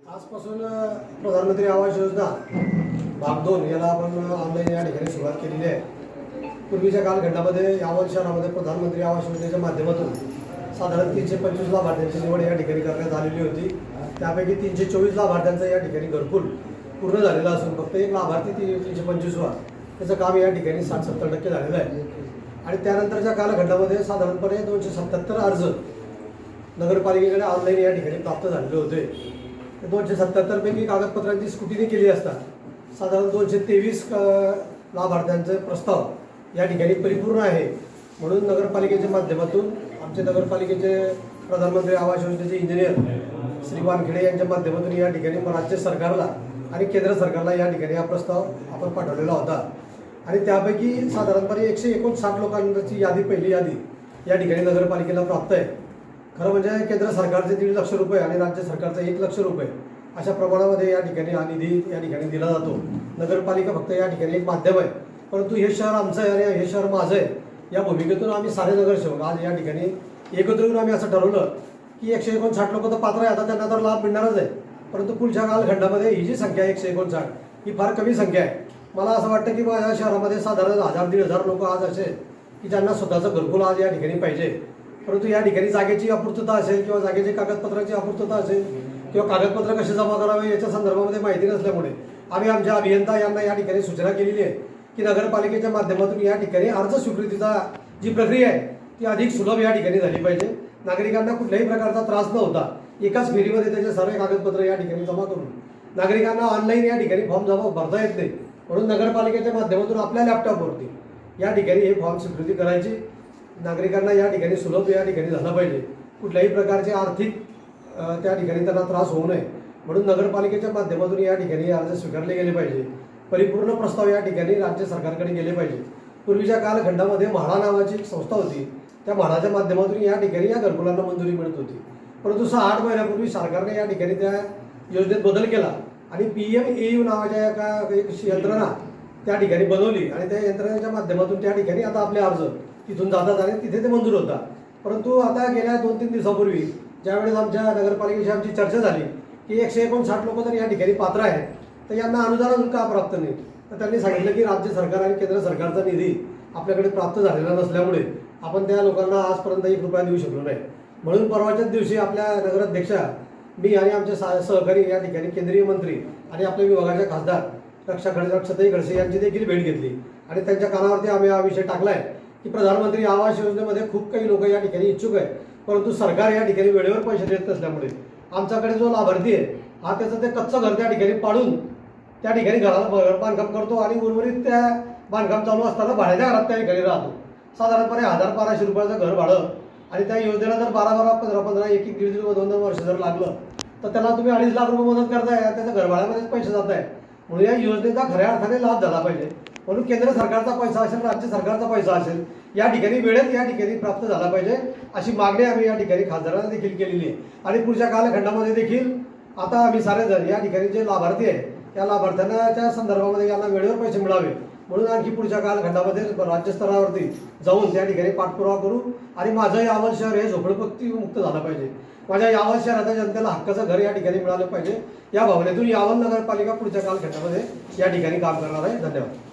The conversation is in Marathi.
आजपासून प्रधानमंत्री आवास योजना भाग 2 याला आपण ऑनलाईन या ठिकाणी सुरुवात केलेली आहे। पूर्वीच्या कालखंडामध्ये यावल शहरामध्ये प्रधानमंत्री आवास योजनेच्या माध्यमातून साधारण 325 लाभार्थ्यांची निवड या ठिकाणी करण्यात आलेली होती। त्यापैकी 324 लाभार्थ्यांचं या ठिकाणी घरकुल पूर्ण झालेलं असून फक्त एक लाभार्थी 325 वा त्याचं काम या ठिकाणी 60-70% झालेलं आहे। आणि त्यानंतरच्या कालखंडामध्ये साधारणपणे 277 अर्ज नगरपालिकेकडे ऑनलाईन या ठिकाणी प्राप्त झालेले होते। 277 पैकी कागदपत्रांची स्क्रुटिनी केली असता साधारण 223 लाभार्थ्यांचे प्रस्ताव या ठिकाणी परिपूर्ण आहे। म्हणून नगरपालिकेच्या माध्यमातून आमचे नगरपालिकेचे प्रधानमंत्री आवास योजनेचे इंजिनियर श्री वानखेडे यांच्या माध्यमातून या ठिकाणी राज्य सरकारला आणि केंद्र सरकारला या ठिकाणी हा प्रस्ताव आपण पाठवलेला होता। आणि त्यापैकी साधारणपणे 159 लोकांची यादी, पहिली यादी या ठिकाणी नगरपालिकेला प्राप्त आहे। खरं म्हणजे केंद्र सरकारचे 1.5 लाख रुपये आणि राज्य सरकारचे 1 लाख रुपये अशा प्रमाणामध्ये या ठिकाणी हा निधी या ठिकाणी दिला जातो। नगरपालिका फक्त या ठिकाणी एक माध्यम आहे, परंतु हे शहर आमचं आहे आणि हे शहर माझं आहे या भूमिकेतून आम्ही सारे नगरसेवक आज या ठिकाणी एकत्र येऊन आम्ही असं ठरवलं की 159 लोक तर पात्र आहे, आता त्यांना तर लाभ मिळणारच आहे। परंतु पुढच्या कालखंडामध्ये ही जी संख्या आहे 159 ही फार कमी संख्या आहे। मला असं वाटतं की माझ्या शहरामध्ये साधारण 1000-1500 लोक आज असे की ज्यांना स्वतःचं घरकुल आज या ठिकाणी पाहिजे, परंतु या ठिकाणी जागेची अपूर्तता असेल किंवा जागेची कागदपत्राची अपूर्तता असेल किंवा कागदपत्र कसे जमा करावे याच्या संदर्भामध्ये माहिती नसल्यामुळे आम्ही आमच्या अभियंता यांना या ठिकाणी सूचना केलेली आहे की नगरपालिकेच्या माध्यमातून या ठिकाणी अर्ज स्वीकृतीचा जी प्रक्रिया आहे ती अधिक सुलभ या ठिकाणी झाली पाहिजे। नागरिकांना कुठल्याही प्रकारचा त्रास न होता एकाच फेरीमध्ये त्याचे सर्व कागदपत्र या ठिकाणी जमा करून नागरिकांना ऑनलाईन या ठिकाणी फॉर्म जमा भरता येत नाही, म्हणून नगरपालिकेच्या माध्यमातून आपल्या लॅपटॉपवरती या ठिकाणी हे फॉर्म स्वीकृती करायची। नागरिकांना या ठिकाणी सुलभ या ठिकाणी झालं पाहिजे, कुठल्याही प्रकारचे आर्थिक त्या ठिकाणी त्यांना त्रास होऊ नये, म्हणून नगरपालिकेच्या माध्यमातून या ठिकाणी अर्ज स्वीकारले गेले पाहिजे। परिपूर्ण प्रस्ताव या ठिकाणी राज्य सरकारकडे गेले पाहिजे। पूर्वीच्या कालखंडामध्ये म्हाडा नावाची एक संस्था होती, त्या म्हाडाच्या माध्यमातून या ठिकाणी या घरकुलांना मंजुरी मिळत होती, परंतु 6-8 महिन्यापूर्वी सरकारने या ठिकाणी त्या योजनेत बदल केला आणि PMAU नावाच्या एक यंत्रणा त्या ठिकाणी बनवली आणि त्या यंत्रणेच्या माध्यमातून त्या ठिकाणी आता आपले अर्ज तिथून जातात आणि तिथे ते मंजूर होतात। परंतु आता गेल्या 2-3 दिवसापूर्वी ज्यावेळेस आमच्या नगरपालिकेशी आमची चर्चा झाली की 159 लोक जर या ठिकाणी पात्र आहेत तर यांना अनुदान अजून का प्राप्त नाही, तर त्यांनी सांगितलं की राज्य सरकार आणि केंद्र सरकारचा निधी आपल्याकडे प्राप्त झालेला नसल्यामुळे आपण त्या लोकांना आजपर्यंत 1 रुपया देऊ शकलो नाही। म्हणून परवाच्याच दिवशी आपल्या नगराध्यक्षा मी आणि आमचे सहकारी या ठिकाणी केंद्रीय मंत्री आणि आपल्या विभागाच्या खासदार रक्षाताई खडसे यांची देखील भेट घेतली आणि त्यांच्या कानावरती आम्ही हा विषय टाकला आहे की प्रधानमंत्री आवास योजनेमध्ये खूप काही लोक या ठिकाणी इच्छुक आहे, परंतु सरकार या ठिकाणी वेळेवर पैसे देत नसल्यामुळे आमच्याकडे जो लाभार्थी आहे हा त्याचं ते कच्चं घर त्या ठिकाणी पाडून त्या ठिकाणी घराला बांधकाम करतो आणि उर्वरित त्या बांधकाम चालू असताना भाड्याच्या घरात त्या ठिकाणी राहतो। साधारणपणे 1000-1200 रुपयाचं घर भाडं आणि त्या योजनेला जर 12-12, 15-15, 1-1, 1.5, 2-2 वर्ष जर लागलं तर त्याला तुम्ही 2.5 लाख रुपये मदत करताय, त्याच्या घरभाड्यामध्येच पैसे जात आहे। म्हणून या योजनेचा खऱ्या अर्थाने लाभ झाला पाहिजे, म्हणून केंद्र सरकारचा पैसा असेल, राज्य सरकारचा पैसा असेल या ठिकाणी वेळेत या ठिकाणी प्राप्त झाला पाहिजे अशी मागणी आम्ही या ठिकाणी खासदारांना देखील केलेली आहे। आणि पुढच्या कालखंडामध्ये देखील आता आम्ही सारेजण या ठिकाणी जे लाभार्थी आहे त्या लाभार्थ्यांच्या संदर्भामध्ये यांना वेळेवर पैसे मिळावे म्हणून आणखी पुढच्या कालखंडामध्ये राज्यस्तरावरती जाऊन त्या ठिकाणी पाठपुरावा करू आणि माझं यावल शहर हे झोपडपट्टी मुक्त झालं पाहिजे। माझ्या यावल शहराच्या जनतेला हक्काचं घर या ठिकाणी मिळालं पाहिजे, या भावनेतून यावल नगरपालिका पुढच्या कालखंडामध्ये या ठिकाणी काम करणार आहे। धन्यवाद।